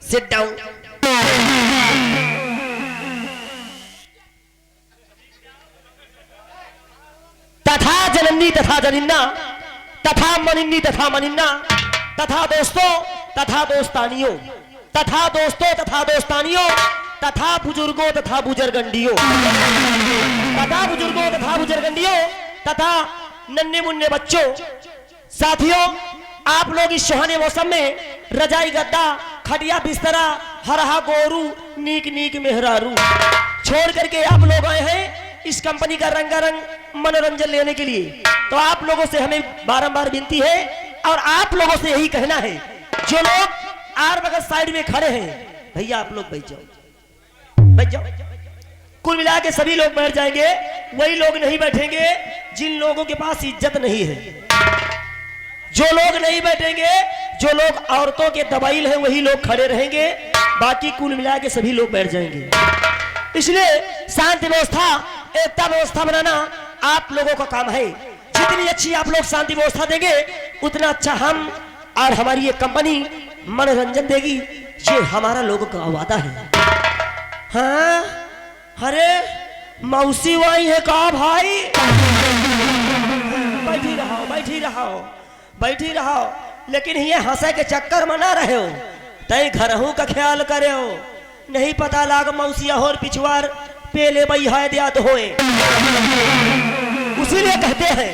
Sit down. तथा जननी तथा जनिन्ना तथा मनिन्नी तथा मनिन्ना तथा दोस्तों तथा दोस्तानियों तथा दोस्तों तथा दोस्तानियों तथा बुजुर्गों तथा बुजुर्गंडियों तथा बुजुर्गों तथा बुजुर्गंडियों तथा नन्हे मुन्ने बच्चों। साथियों, आप लोग इस सुहाने मौसम में रजाई गद्दा खटिया बिस्तरा हरहा गोरू नीक नीक मेहरारू छोड़ करके आप लोग आए हैं इस कंपनी का रंगारंग मनोरंजन लेने के लिए। तो आप लोगों से हमें बारंबार विनती है और आप लोगों से यही कहना है, जो लोग आर बगल साइड में खड़े हैं, भैया आप लोग बैठ जाओ, बैठ जाओ। कुल मिला के सभी लोग बैठ जाएंगे, वही लोग नहीं बैठेंगे जिन लोगों के पास इज्जत नहीं है। जो लोग नहीं बैठेंगे, जो लोग औरतों के दबाइल हैं, वही लोग खड़े रहेंगे, बाकी कुल मिला के सभी लोग बैठ जाएंगे। इसलिए शांति व्यवस्था एकता व्यवस्था बनाना आप लोगों का काम है। जितनी अच्छी आप लोग शांति व्यवस्था देंगे उतना अच्छा हम और हमारी ये कंपनी मनोरंजन देगी। ये हमारा लोगों का वादा है। हाँ, अरे मौसी वही है का भाई? बैठी रहो, बैठी रहो, बैठी रहो, लेकिन ये हंसे के चक्कर में ना रहे हो, तय घरहू का ख्याल करे हो, नहीं पता लाग मौसिया और पिछवार पेले बई है दियात होए। उसीलिए कहते हैं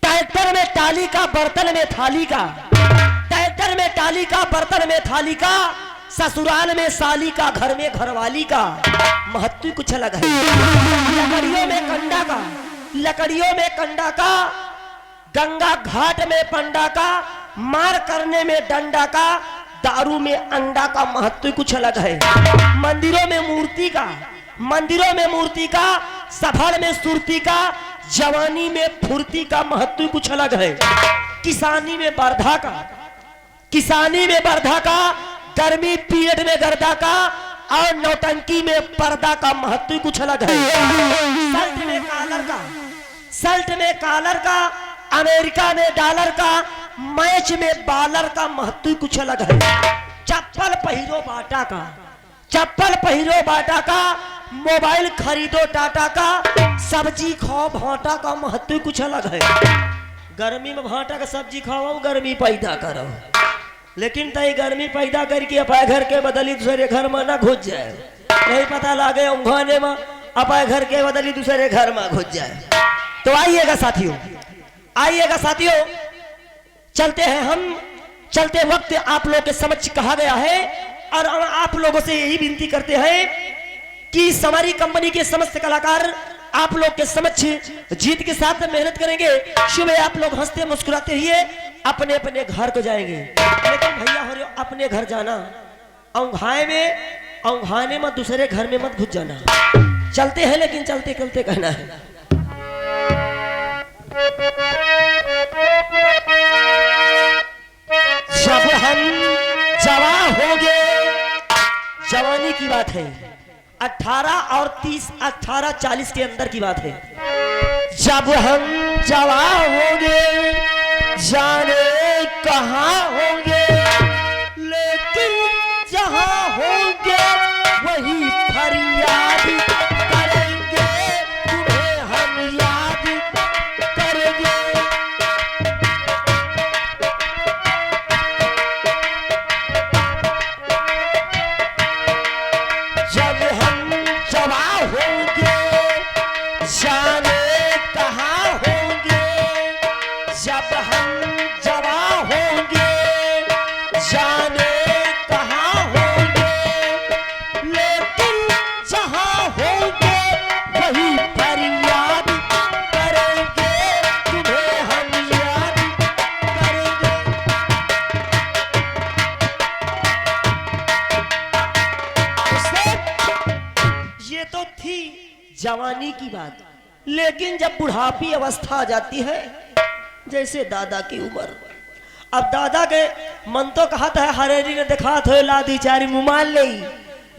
ट्रैक्टर में टाली का बर्तन में थाली का, ट्रैक्टर में टाली का बर्तन में थाली का, ससुराल में साली का घर में घरवाली का महत्व कुछ अलग है। लकड़ियों में कंडा का, लकड़ियों में कंडा का, गंगा घाट में पंडा का, मार करने में डंडा का, दारू में अंडा का महत्व कुछ अलग है। मंदिरों में मूर्ति का, मंदिरों में मूर्ति का, सफर में सुरती का, जवानी में फुर्ती का महत्व कुछ अलग है। किसानी में बर्धा का, किसानी में बर्धा का, गर्मी पीरियड में गर्दा का और नौटंकी में पर्दा का महत्व कुछ अलग है। शर्ट में कॉलर का, शर्ट में कॉलर का, अमेरिका में डॉलर का, मैच में बॉलर का महत्व कुछ अलग है। चप्पल पहिरो बाटा का, चप्पल पहिरो बाटा का, मोबाइल खरीदो टाटा का, सब्जी खाओ भाटा का महत्व कुछ अलग है। गर्मी में भाटा का सब्जी खाओ, गर्मी पैदा करो, लेकिन तय गर्मी पैदा करके अपने घर के बदली दूसरे घर में ना घुस जाए, नहीं पता लागे उंघाने में अपने घर के बदली दूसरे घर में घुस जाए। तो आइएगा साथियों, आइएगा साथियों, चलते हैं हम। चलते वक्त आप लोग के समक्ष कहा गया है और आप लोगों से यही विनती करते हैं कि हमारी कंपनी के समस्त कलाकार आप लोग के समक्ष जीत के साथ मेहनत करेंगे। सुबह आप लोग हंसते मुस्कुराते हुए अपने अपने घर को जाएंगे, लेकिन भैया हो रहे अपने घर जाना औंघाए में, औंघाने में दूसरे घर में मत घुस जाना। चलते हैं लेकिन चलते चलते कहना है। जब हम जवान होंगे, जवानी की बात है, 18 और 30, 18-40 के अंदर की बात है। जब हम जवान होंगे जाने कहाँ होंगे, लेकिन जहाँ होंगे वही फरियाद करेंगे, तुम्हें हम याद करेंगे। जब हम जवान होंगे जाने कहाँ होंगे, जब हम जवान होंगे जाने कहाँ होंगे, लेकिन जहाँ होंगे वही फरियाद करेंगे, तुम्हें हम याद करेंगे। ये तो थी जवानी की बात, लेकिन जब बुढ़ापी अवस्था आ जाती है, जैसे दादा की उम्र, अब दादा के मन तो कहता है हरेरी ने देखा थो लादी चारी मुमान ले,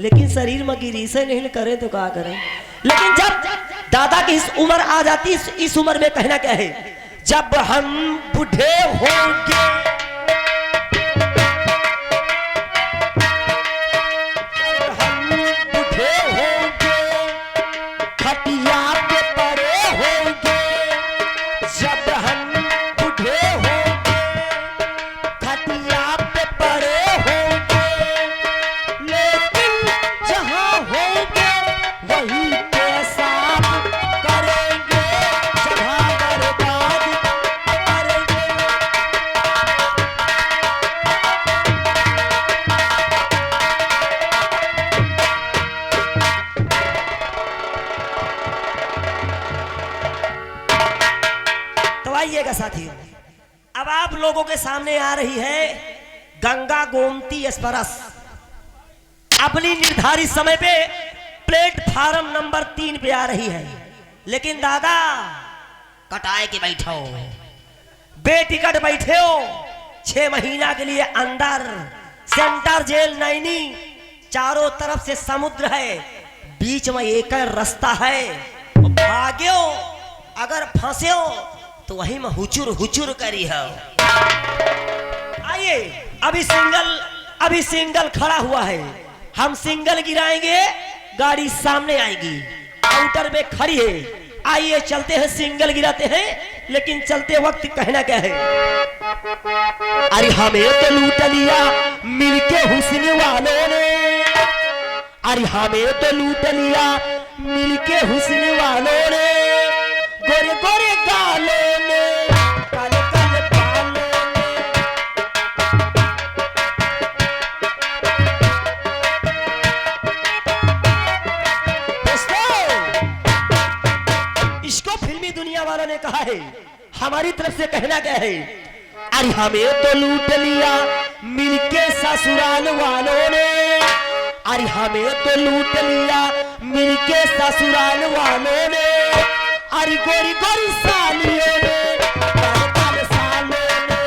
लेकिन शरीर में गिरी से नहीं करे तो क्या करें। लेकिन जब दादा की इस उम्र आ जाती, इस उम्र में कहना क्या है, जब हम बूढ़े होंगे, साथियों, अब आप लोगों के सामने आ रही है गंगा गोमती एक्सप्रेस अपनी निर्धारित समय पे प्लेटफार्म नंबर 3 पे आ रही है। लेकिन दादा कटाए के बैठो, बेटिकट बैठे हो 6 महीना के लिए अंदर सेंटर जेल नैनी, चारों तरफ से समुद्र है, बीच में एक रास्ता है, भाग्यो अगर फंसे हो तो वही में हुचुर हुचुर करी है। आइए, अभी सिंगल खड़ा हुआ है, हम सिंगल गिराएंगे, गाड़ी सामने आएगी, काउंटर में खड़ी है। आइए चलते हैं, सिंगल गिराते हैं, लेकिन चलते वक्त कहना क्या है, अरे हमें तो लूट लिया मिलके हुस्न वालों ने, अरे हमें तो लूट लिया मिलके हुस्न वालों ने, गोरे गोरे गालों ने, काले काले बालों ने। दोस्तों, इसको फिल्मी दुनिया वालों ने कहा है, हमारी तरफ से कहना क्या है, अरे हमें तो लूट लिया मिलके ससुराल वालों ने, अरे हमें तो लूट लिया मिलके ससुराल वालों ने, अरे गोरी गोरी सालियों ने, काले काले सालों ने।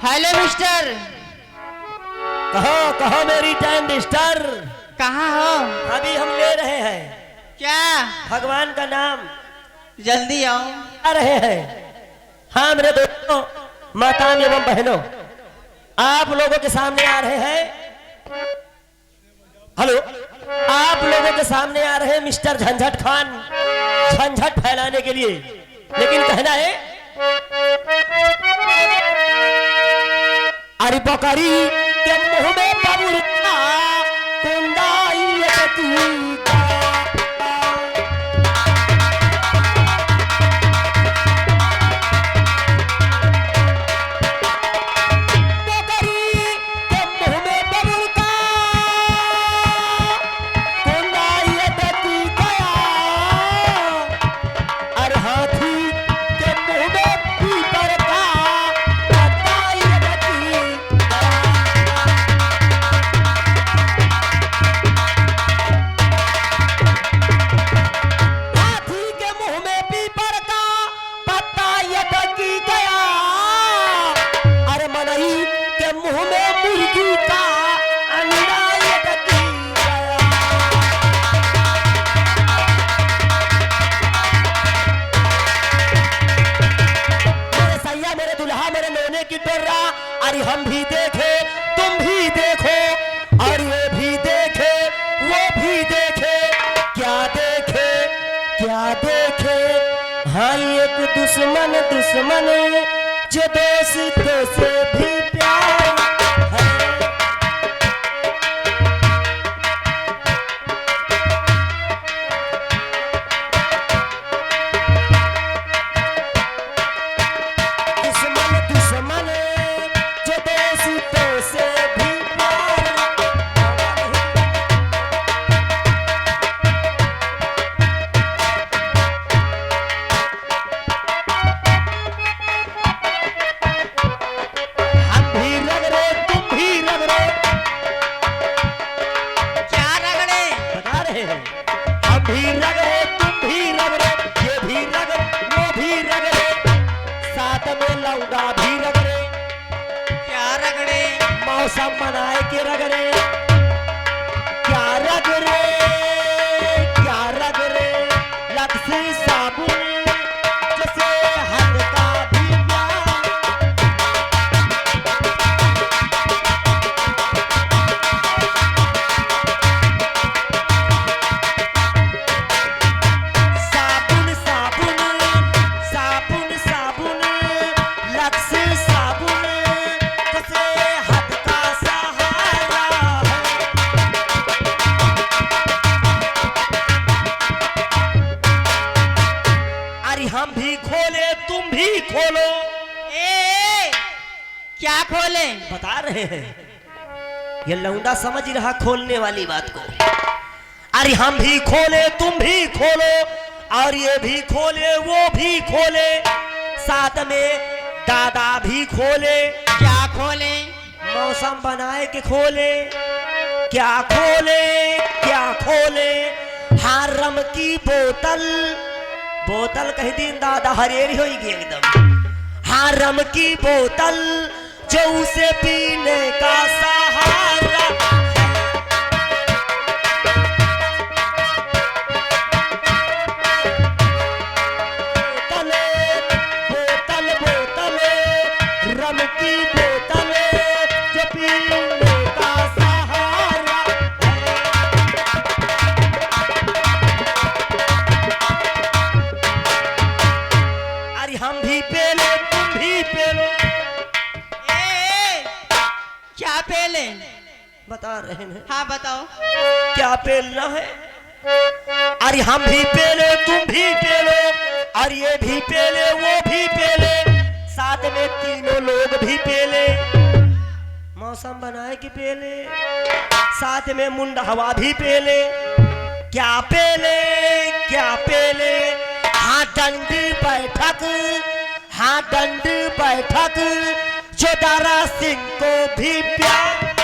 Hello mister. कहो कहो मेरी टाइम मिस्टर। कहाँ हो? अभी हम ले रहे हैं। क्या? भगवान का नाम। जल्दी आओ। आ रहे हैं। हाँ मेरे दोस्तों, माताओं एवं बहनों, आप लोगों के सामने आ रहे हैं। हेलो, आप लोगों के सामने आ रहे हैं मिस्टर झंझट खान, झंझट फैलाने के लिए। लेकिन कहना है अरे बकरी के मुंह में बबुरका कुंडाई अरे हम भी देखे तुम भी देखो और ये भी देखे वो भी देखे, क्या देखे क्या देखे। हाँ एक दुश्मन दुश्मन जो दोस्तों से भी प्यार है। मौसम बनाए के रगड़े, क्या रगड़े क्या रगड़े। लक्ष्मी साबुन जैसे हद का भी साबुन साबुन साबुन साबुन लक्ष्मी साबुन जैसे हम भी खोले तुम भी खोलो। ए, क्या खोले? बता रहे हैं, ये लौंडा समझ रहा खोलने वाली बात को। अरे हम भी खोले तुम भी खोलो और ये भी खोले वो भी खोले, साथ में दादा भी खोले। क्या खोले? मौसम बनाए के खोले, क्या खोले क्या खोले। हारम की बोतल, बोतल कह दिन दादा हरेरी होगी एकदम। हारम की बोतल जो उसे पीने का सहारा। बोतल बोतल रम की बोतल जो पीने का सहारा। अरे हम भी पेले तुम भी पेलो। क्या पेले? बता रहे हैं। हाँ बताओ। क्या पेलना है? अरे हम भी पेले तुम भी पेलो और ये भी पेले वो भी पेले, साथ में तीनों लोग भी पेले। मौसम बनाए कि पेले, साथ में मुंडा हवा भी पेले। क्या पेले क्या पेले। हाँ दंड बैठक, हाँ दंड बैठक जो दारा सिंह को भी प्यार।